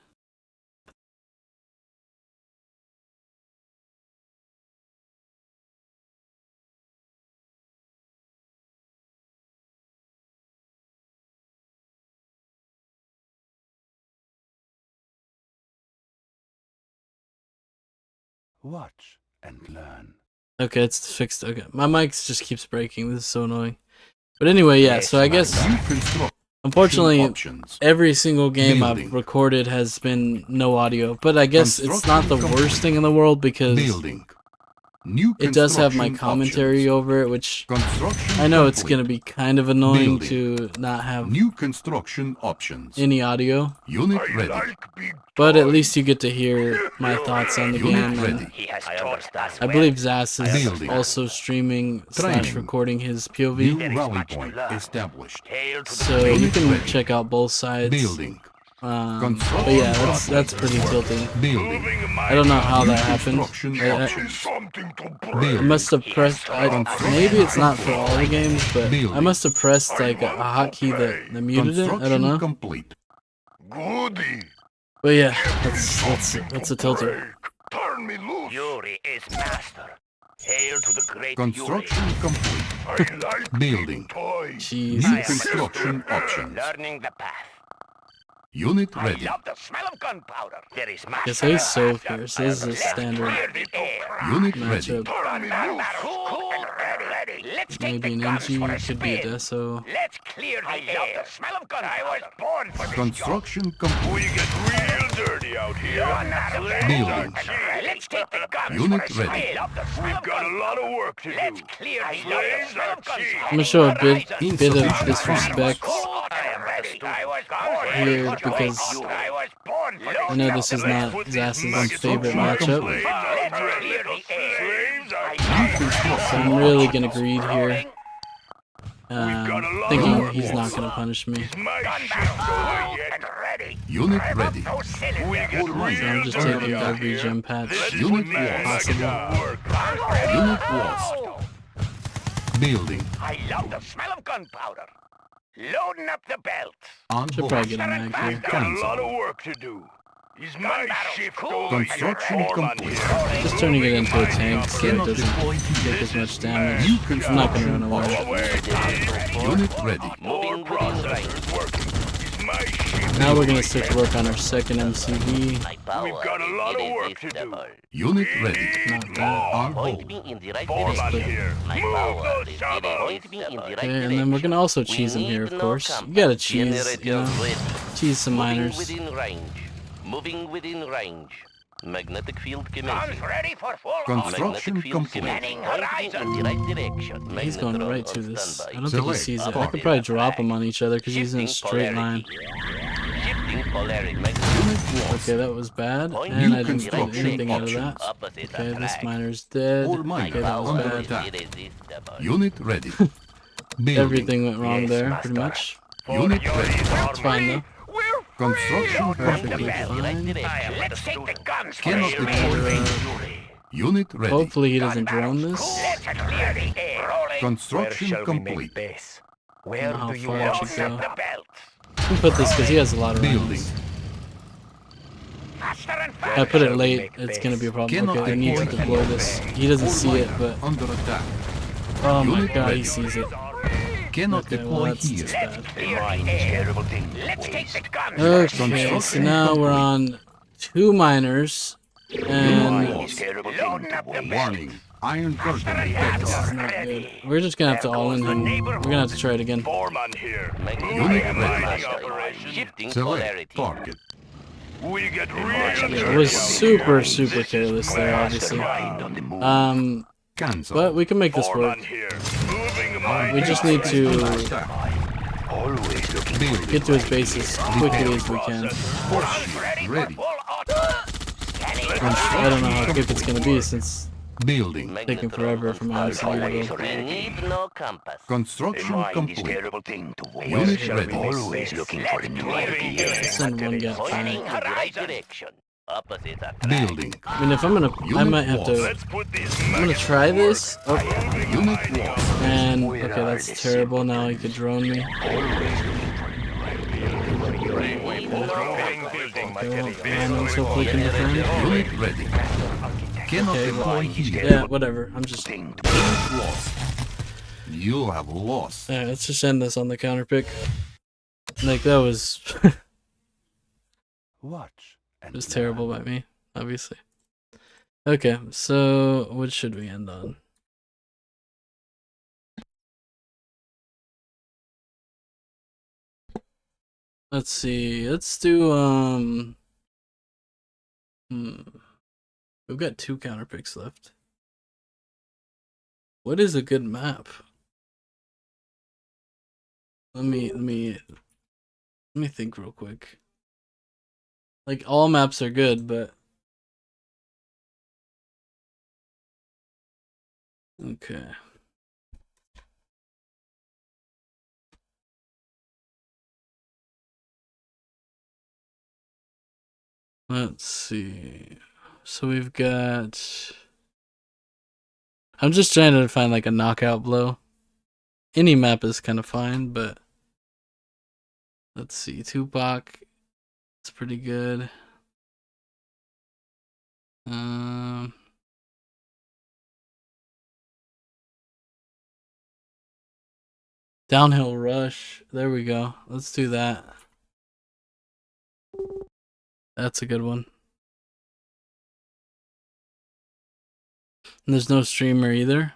Watch and learn. Okay, it's fixed. Okay, my mic just keeps breaking. This is so annoying. But anyway, yeah. So I guess, New construction unfortunately, options. every single game Building. I've recorded has been no audio. But I guess it's not the Construction worst thing in the world because Building. New it does have my construction commentary options. over it, which Construction I know it's complete. gonna be kind of annoying Building. to not have New construction options. any audio. Unit ready. But at least you get to hear my thoughts on the Unit game. And ready. He has taught us I believe Zhas is Building. also streaming / Training. recording his New POV. rally point established. Hail to the So you Unit can ready. check out both sides. Building. But yeah, that's pretty tilting. Building. I don't know how that New happened. construction I options. I Building. must have pressed. Maybe it's not for all the games, but I Building. must have pressed like a hotkey that muted it. I don't know. Complete. But yeah, that's a tilter. Turn me loose. Yuri is master. Hail to the great Construction complete. I like Building. toys. New Jesus. construction options. Yuri. Learning the path. Unit I ready. love the smell of gunpowder. There is master. Yes, he's so fierce. This is a standard Clear the air. Unit ready. matchup. Turn me loose. Cool and ready. Let's take Maybe the an guns for a NG, could be a spin. Deso. Let's clear the air. I love the smell of gunpowder. I was born for this Construction We complete. get real dirty out here. Building. Let's take the guns Unit for a ready. spin. Love the smell We've of got a lot of work to Let's do. clear the Slaves smell are of gunpowder. cheap. I'm gonna show a bit of Insufficient disrespect I am ready. I was born here for because I was born for I know this is not Zhas' favorite matchup, Let's clear the air. Slaves are so I'm really gonna greed here, thinking he's not gonna punish me. my ship going yet. And ready. Unit ready. Those cylinders. We get So I'm real just dirty taking out every here. gem patch This is Unit when man lost. like it at work. Unit lost. Building. I love the smell of gunpowder. Loading up the belts. On Should board. probably get a mag here. Got a lot of work to do. Is my shift over Construction yet? complete. Just turning it into a tank so it Cannot doesn't deploy here. take as much damage. New I'm not gonna run construction away. options. Unit ready. More processors working. Is my shift Now we're gonna start to work on our second MCV. We've got a lot of work to do. Unit ready. Not bad. On Point hold. me in the right Foreman direction. here. My Move power those is shovels. point me in the right Okay, direction. and then we're gonna also We cheese him here, need of no course. You compass. gotta cheese, you Generators know, ready. cheese some Moving miners. within range. Moving within range. Magnetic field Guns commencing. ready for full Construction Magnetic field complete. commencing. Scanning Point me in the right direction. He's going Magnetron right to on this. I standby. don't think he Select. sees it. I Up could in probably the drop flag. him on each other because he's in a Shifting straight line. polarity. Shifting polarity. Unit lost. Okay, that was bad, Point and New I didn't get construction anything out of that. options. Opposite Okay, this attract. miner's dead. All Okay, miners that was under bad. attack. Irresistible. Unit ready. Building. Everything went wrong there, pretty much. Unit ready. It's fine though. Construction Perfectly complete. fine. Let's take the guns for Cannot a deploy. spin. Unit ready. Hopefully he doesn't drone this. Let's clear the air. Rolling. Construction complete. base? I don't know how far I should Loading go. up the belts. I can put this because he has a lot of Building. rounds. Faster and If faster. I put it late, it's gonna be a problem. Cannot Okay, I need to deploy. deploy this. He doesn't All see it, miners but under attack. oh my Unit god, he ready. sees it. Cannot Okay, well deploy that's here. just bad. Clear the air. Let's take the guns. Okay, so now we're on 2 miners, and Lost. Loading up the belts. Warning. Iron curtain this is detected. not good. We're just gonna have to all in him. We're gonna have to try it again. Foreman here. Unit ready. Mining operation. Shifting Select polarity. target. We get real Yeah, dirty it was out super, here. super This is careless there, obviously. Cancel. But we can make this work. Foreman here. Moving my We just need to Attack. Building. get to his base as quickly as we can. Ready. Full auto. I don't know how quick it's gonna be since Building. taking forever for my MCV to go. We need no compass. Construction complete. thing to Unit ready. looking for a new idea. Send one guy Pointing back. in the right direction. Opposite attract. Building. I mean, if I'm gonna, I might have to. Let's put these I'm gonna try this. Oh, Unit lost. and okay, that's terrible. Now he could drone me. Miners hopefully can defend. Unit ready. Cannot Okay, deploy here. Yeah, whatever. I'm just. Unit lost. You have lost. Alright, let's just end this on the counter pick. Like that was Watch. it was terrible by me, obviously. Okay, so what should we end on? Let's see. Let's do we've got 2 counter picks left. What is a good map? Let me think real quick. Like, all maps are good, but okay. Let's see. So we've got... I'm just trying to find like a knockout blow. Any map is kind of fine, but let's see. Tupac, it's pretty good. Downhill Rush. There we go. Let's do that. That's a good one. And there's no streamer either,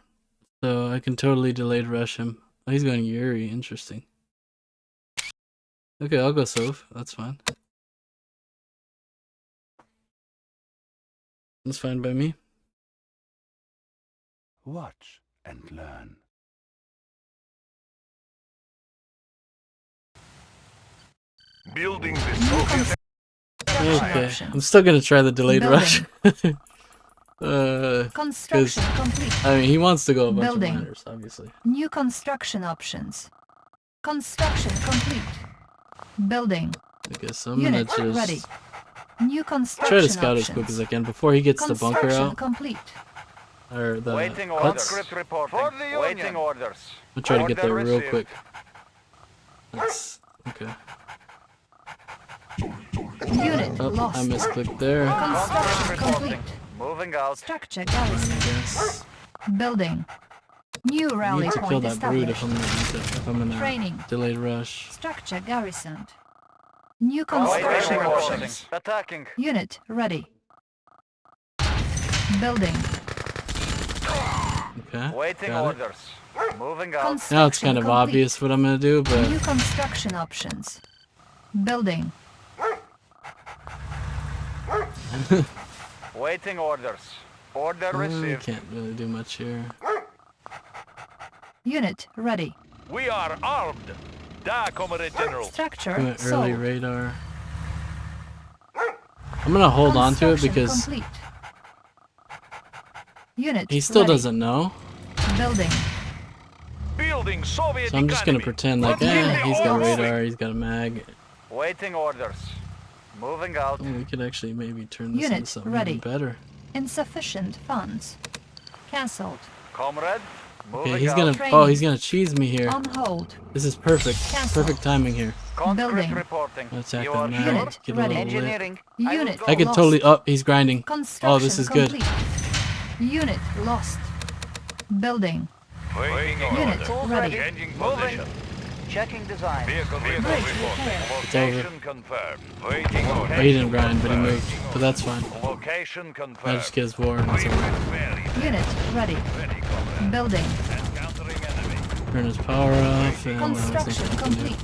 so I can totally delayed rush him. Oh, he's going Yuri. Interesting. Okay, I'll go Soph. That's fine. That's fine by me. Watch and learn. Building the Soviet. Okay, I'm still gonna try the delayed rush. Construction complete. I mean, he wants to go a bunch Building. of miners, obviously. New construction options. Construction complete. Building. I guess I'm gonna Unit just ready. New construction try to scout options. as quick as I can before he gets the bunker Construction out. complete. Or the Waiting huts. orders. Reporting. Waiting orders. I'll try to get there Order real received. quick. That's okay. Unit Oh, lost. I misclicked there. Construction complete. Moving out. Structure I garrison. guess Building. New I rally need to kill point that brood established. if I'm gonna Training. delayed rush. Structure garrisoned. New construction Waiting options. orders. Attacking. Unit ready. Building. Okay. Waiting got it. orders. Moving out. Construction Now it's kind of complete. obvious what I'm gonna do, but New construction options. Building. Waiting orders. Order I received. can't really do much here. Unit ready. We are armed. Da, Comrade General. Structure I'm at early sold. radar. I'm gonna hold on to it Construction because complete. Unit he still ready. doesn't know. Building. Building Soviet So I'm just gonna economy. pretend like, he's got a radar, he's got a mag. Waiting orders. Moving out. Oh, we could actually maybe turn this Unit into something ready. even better. Insufficient funds. Cancelled. Comrade. Moving Okay, he's out. gonna Training. he's gonna cheese me here. On hold. This is perfect. Cancel. Perfect timing here. Conscript Building. reporting. Attack You that are mag. sure? Unit Get a ready. little lit. Engineering. Unit I could lost. totally he's grinding. Construction Oh, this is good. complete. Unit lost. Building. Waiting Unit order. ready. Changing Moving. position. Checking design. Vehicle Bridge reporting. repair. It's over. Location confirmed. Waiting order. Oh, he didn't grind, but he moved. But that's fine. Location I confirmed. just gives war and it's over. Unit ready. Ready, comrade. Building. Encountering enemy. Turn his power off and Construction complete.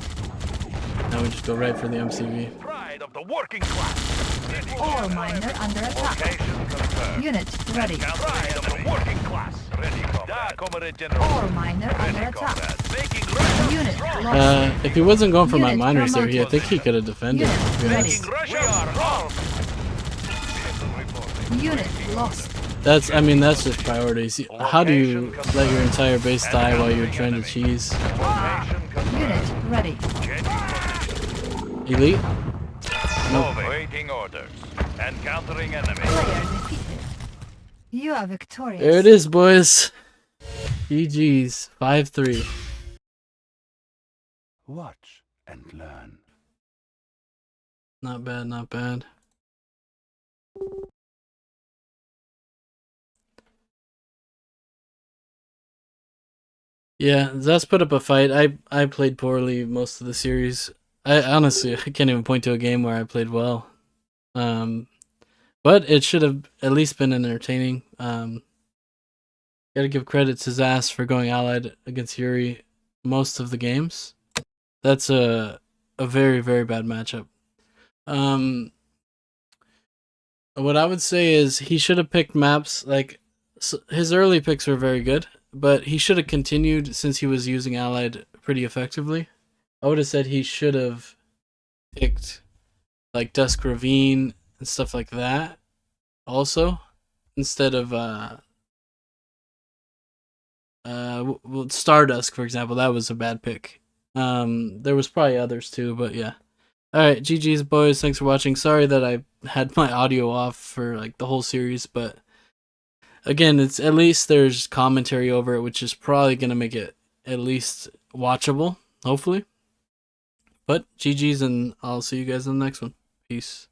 now we just go right for the MCV. Pride of the working class. Ready, Ore miner under attack. location confirmed. Unit ready. Pride of the working class. Ready, comrade. Da, Comrade General. Ore miner under Ready, attack. comrade. Making right. Unit lost. If he wasn't going for my Unit miners there, I promoted. think he could have defended. Unit to be ready. honest. We are armed. Vehicle reporting. Unit lost. That's just priorities. How do you let your entire base die while you're trying to cheese? Location confirmed. Unit ready. Changing position. Elite? Moving. Waiting orders. Encountering enemy. Player defeated. You are victorious. There it is, boys. GG's. 5-3. Watch and learn. Not bad, not bad. Yeah, Zhas put up a fight. I played poorly most of the series. I honestly I can't even point to a game where I played well. But it should have at least been entertaining. Gotta give credit to Zhas for going allied against Yuri most of the games. That's a very, very bad matchup. What I would say is he should have picked maps like his early picks were very good, but he should have continued since he was using allied pretty effectively. I would have said he should have picked like Dusk Ravine and stuff like that also instead of Stardusk, for example. That was a bad pick. There was probably others too, but yeah. All right, GG's boys. Thanks for watching. Sorry that I had my audio off for like the whole series, but again, it's at least there's commentary over it, which is probably gonna make it at least watchable, hopefully. But GG's, and I'll see you guys in the next one. Peace.